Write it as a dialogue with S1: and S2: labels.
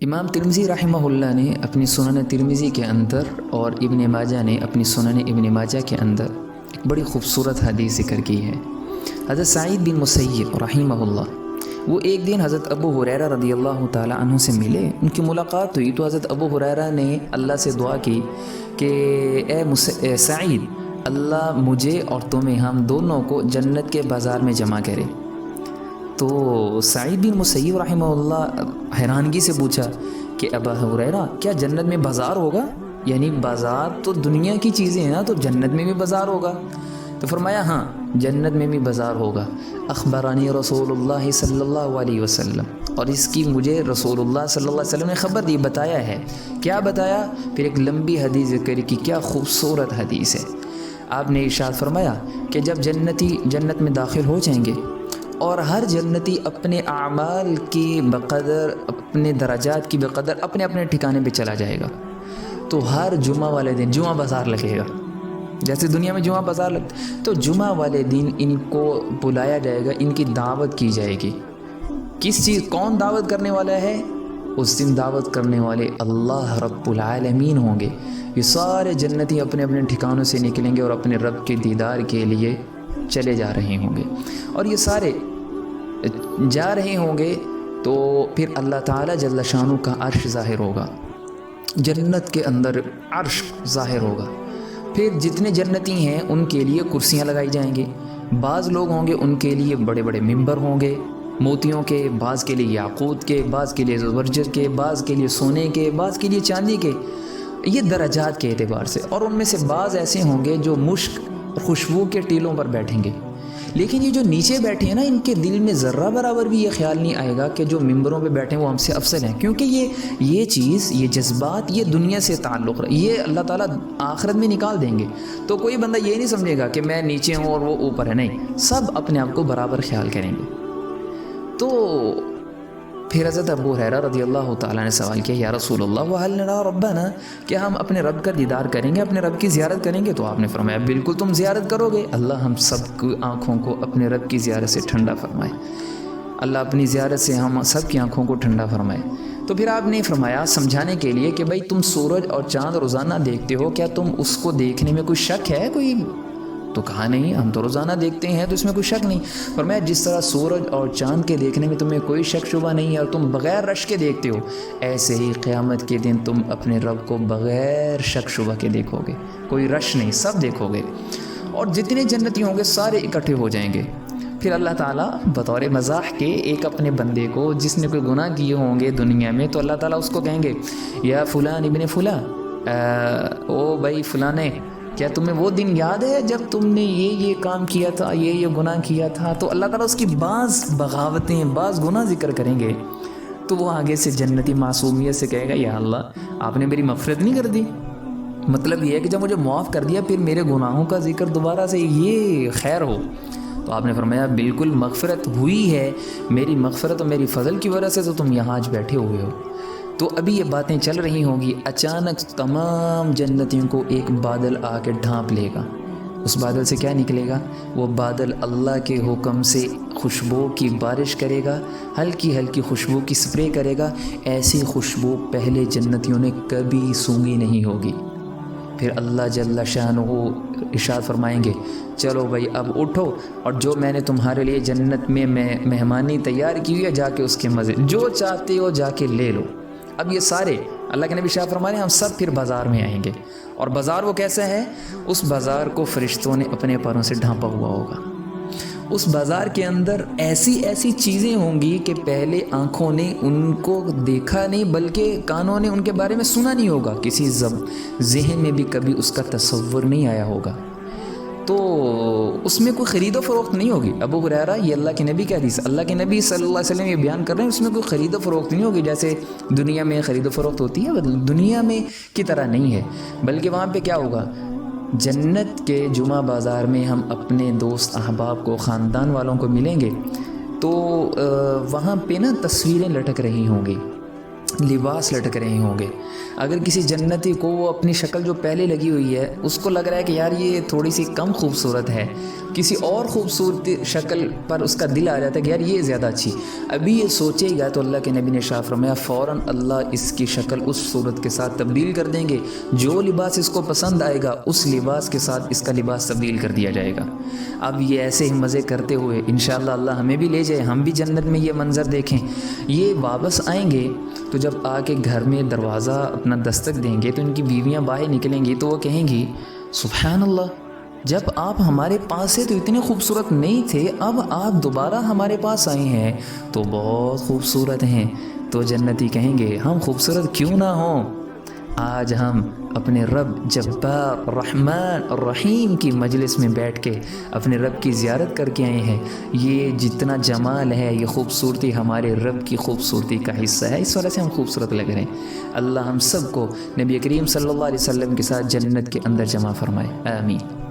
S1: امام ترمذی رحمہ اللہ نے اپنی سنن ترمذی کے اندر اور ابن ماجہ نے اپنی سنن ابن ماجہ کے اندر ایک بڑی خوبصورت حدیث ذکر کی ہے۔ حضرت سعید بن مسیب رحمہ اللہ وہ ایک دن حضرت ابو ہریرہ رضی اللہ تعالی عنہ سے ملے، ان کی ملاقات ہوئی تو حضرت ابو ہریرہ نے اللہ سے دعا کی کہ اے سعید، اللہ مجھے اور تمہیں ہم دونوں کو جنت کے بازار میں جمع کرے۔ تو سعید بن مسیب رحمہ اللہ حیرانگی سے پوچھا کہ ابا ہریرہ، کیا جنت میں بازار ہوگا؟ یعنی بازار تو دنیا کی چیزیں ہیں نا، تو جنت میں بھی بازار ہوگا؟ تو فرمایا ہاں، جنت میں بھی بازار ہوگا۔ اخبرانی رسول اللہ صلی اللہ علیہ وسلم، اور اس کی مجھے رسول اللہ صلی اللہ علیہ وسلم نے خبر دی، بتایا ہے۔ کیا بتایا؟ پھر ایک لمبی حدیث ذکر کی، کیا خوبصورت حدیث ہے۔ آپ نے ارشاد فرمایا کہ جب جنتی جنت میں داخل ہو جائیں گے اور ہر جنتی اپنے اعمال کی بقدر، اپنے درجات کی بقدر اپنے اپنے ٹھکانے پہ چلا جائے گا، تو ہر جمعہ والے دن جمعہ بازار لگے گا۔ جیسے دنیا میں جمعہ بازار لگتا، تو جمعہ والے دن ان کو بلایا جائے گا، ان کی دعوت کی جائے گی۔ کس چیز؟ کون دعوت کرنے والا ہے؟ اس دن دعوت کرنے والے اللہ رب العالمین ہوں گے۔ یہ سارے جنتی اپنے اپنے ٹھکانوں سے نکلیں گے اور اپنے رب کے دیدار کے لیے چلے جا رہے ہوں گے، اور یہ سارے جا رہے ہوں گے تو پھر اللہ تعالیٰ جل شانہ کا عرش ظاہر ہوگا، جنت کے اندر عرش ظاہر ہوگا۔ پھر جتنے جنتی ہیں ان کے لیے کرسیاں لگائی جائیں گے، بعض لوگ ہوں گے ان کے لیے بڑے بڑے ممبر ہوں گے موتیوں کے، بعض کے لیے یاقوت کے، بعض کے لیے زبرجد کے، بعض کے لیے سونے کے، بعض کے لیے چاندی کے، یہ درجات کے اعتبار سے۔ اور ان میں سے بعض ایسے ہوں گے جو مشک اور خوشبو کے ٹیلوں پر بیٹھیں گے، لیکن یہ جو نیچے بیٹھے ہیں نا، ان کے دل میں ذرہ برابر بھی یہ خیال نہیں آئے گا کہ جو ممبروں پہ بیٹھے ہیں وہ ہم سے افضل ہیں، کیونکہ یہ چیز، یہ جذبات، یہ دنیا سے تعلق رہا، یہ اللہ تعالیٰ آخرت میں نکال دیں گے۔ تو کوئی بندہ یہ نہیں سمجھے گا کہ میں نیچے ہوں اور وہ اوپر ہے، نہیں، سب اپنے آپ کو برابر خیال کریں گے۔ تو پھر حضرت ابو ہریرہ رضی اللہ تعالیٰ نے سوال کیا، یا رسول اللہ وہل نرا ربنا، کیا ہم اپنے رب کا دیدار کریں گے، اپنے رب کی زیارت کریں گے؟ تو آپ نے فرمایا بالکل تم زیارت کرو گے، اللہ ہم سب کی آنکھوں کو اپنے رب کی زیارت سے ٹھنڈا فرمائے، اللہ اپنی زیارت سے ہم سب کی آنکھوں کو ٹھنڈا فرمائے۔ تو پھر آپ نے فرمایا سمجھانے کے لیے کہ بھائی تم سورج اور چاند روزانہ دیکھتے ہو، کیا تم اس کو دیکھنے میں کوئی شک ہے کوئی؟ تو کہا نہیں، ہم تو روزانہ دیکھتے ہیں تو اس میں کوئی شک نہیں۔ فرمایا جس طرح سورج اور چاند کے دیکھنے میں تمہیں کوئی شک شبہ نہیں ہے اور تم بغیر رش کے دیکھتے ہو، ایسے ہی قیامت کے دن تم اپنے رب کو بغیر شک شبہ کے دیکھو گے، کوئی رش نہیں، سب دیکھو گے، اور جتنے جنتی ہوں گے سارے اکٹھے ہو جائیں گے۔ پھر اللہ تعالیٰ بطور مزاح کے ایک اپنے بندے کو جس نے کوئی گناہ کیے ہوں گے دنیا میں، تو اللہ تعالیٰ اس کو کہیں گے، یا فلان ابن فلاں، او بھائی فلانے، کیا تمہیں وہ دن یاد ہے جب تم نے یہ کام کیا تھا، یہ گناہ کیا تھا؟ تو اللہ تعالیٰ اس کی بعض بغاوتیں، بعض گناہ ذکر کریں گے، تو وہ آگے سے جنتی معصومیت سے کہے گا، یا اللہ آپ نے میری مغفرت نہیں کر دی؟ مطلب یہ ہے کہ جب مجھے معاف کر دیا پھر میرے گناہوں کا ذکر دوبارہ سے یہ خیر ہو؟ تو آپ نے فرمایا بالکل مغفرت ہوئی ہے، میری مغفرت اور میری فضل کی وجہ سے تو تم یہاں آج بیٹھے ہوئے ہو۔ تو ابھی یہ باتیں چل رہی ہوں گی، اچانک تمام جنتیوں کو ایک بادل آ کے ڈھانپ لے گا۔ اس بادل سے کیا نکلے گا؟ وہ بادل اللہ کے حکم سے خوشبو کی بارش کرے گا، ہلکی ہلکی خوشبو کی سپرے کرے گا، ایسی خوشبو پہلے جنتیوں نے کبھی سونگھی نہیں ہوگی۔ پھر اللہ جل شانہ ارشاد فرمائیں گے، چلو بھائی اب اٹھو، اور جو میں نے تمہارے لیے جنت میں مہمانی تیار کی ہوئی ہے، جا کے اس کے مزے جو چاہتے ہو جا کے لے لو۔ اب یہ سارے اللہ کے نبی شاہ فرمانے ہم سب پھر بازار میں آئیں گے، اور بازار وہ کیسا ہے؟ اس بازار کو فرشتوں نے اپنے پروں سے ڈھانپا ہوا ہوگا۔ اس بازار کے اندر ایسی ایسی چیزیں ہوں گی کہ پہلے آنکھوں نے ان کو دیکھا نہیں، بلکہ کانوں نے ان کے بارے میں سنا نہیں ہوگا، کسی ذہن میں بھی کبھی اس کا تصور نہیں آیا ہوگا۔ تو اس میں کوئی خرید و فروخت نہیں ہوگی۔ ابو ہریرہ یہ اللہ کے نبی کی حدیث، اللہ کے نبی صلی اللہ علیہ وسلم یہ بیان کر رہے ہیں، اس میں کوئی خرید و فروخت نہیں ہوگی جیسے دنیا میں خرید و فروخت ہوتی ہے، دنیا میں کی طرح نہیں ہے، بلکہ وہاں پہ کیا ہوگا؟ جنت کے جمعہ بازار میں ہم اپنے دوست احباب کو، خاندان والوں کو ملیں گے، تو وہاں پہ نا تصویریں لٹک رہی ہوں گی، لباس لٹک رہے ہوں گے۔ اگر کسی جنتی کو وہ اپنی شکل جو پہلے لگی ہوئی ہے اس کو لگ رہا ہے کہ یار یہ تھوڑی سی کم خوبصورت ہے، کسی اور خوبصورت شکل پر اس کا دل آ جاتا ہے کہ یار یہ زیادہ اچھی، ابھی یہ سوچے گا تو اللہ کے نبی نے ارشاد فرمایا فوراً اللہ اس کی شکل اس صورت کے ساتھ تبدیل کر دیں گے، جو لباس اس کو پسند آئے گا اس لباس کے ساتھ اس کا لباس تبدیل کر دیا جائے گا۔ اب یہ ایسے ہی مزے کرتے ہوئے انشاءاللہ اللہ ہمیں بھی لے جائے، ہم بھی جنت میں یہ منظر دیکھیں۔ یہ واپس آئیں گے تو جب آ کے گھر میں دروازہ اپنا دستک دیں گے تو ان کی بیویاں باہر نکلیں گی تو وہ کہیں گی سبحان اللہ، جب آپ ہمارے پاس سے تو اتنے خوبصورت نہیں تھے، اب آپ دوبارہ ہمارے پاس آئے ہیں تو بہت خوبصورت ہیں۔ تو جنتی کہیں گے ہم خوبصورت کیوں نہ ہوں، آج ہم اپنے رب جبار رحمان اور رحیم کی مجلس میں بیٹھ کے اپنے رب کی زیارت کر کے آئے ہیں، یہ جتنا جمال ہے یہ خوبصورتی ہمارے رب کی خوبصورتی کا حصہ ہے، اس وجہ سے ہم خوبصورت لگ رہے ہیں۔ اللہ ہم سب کو نبی کریم صلی اللہ علیہ وسلم کے ساتھ جنت کے اندر جمع فرمائے، آمین۔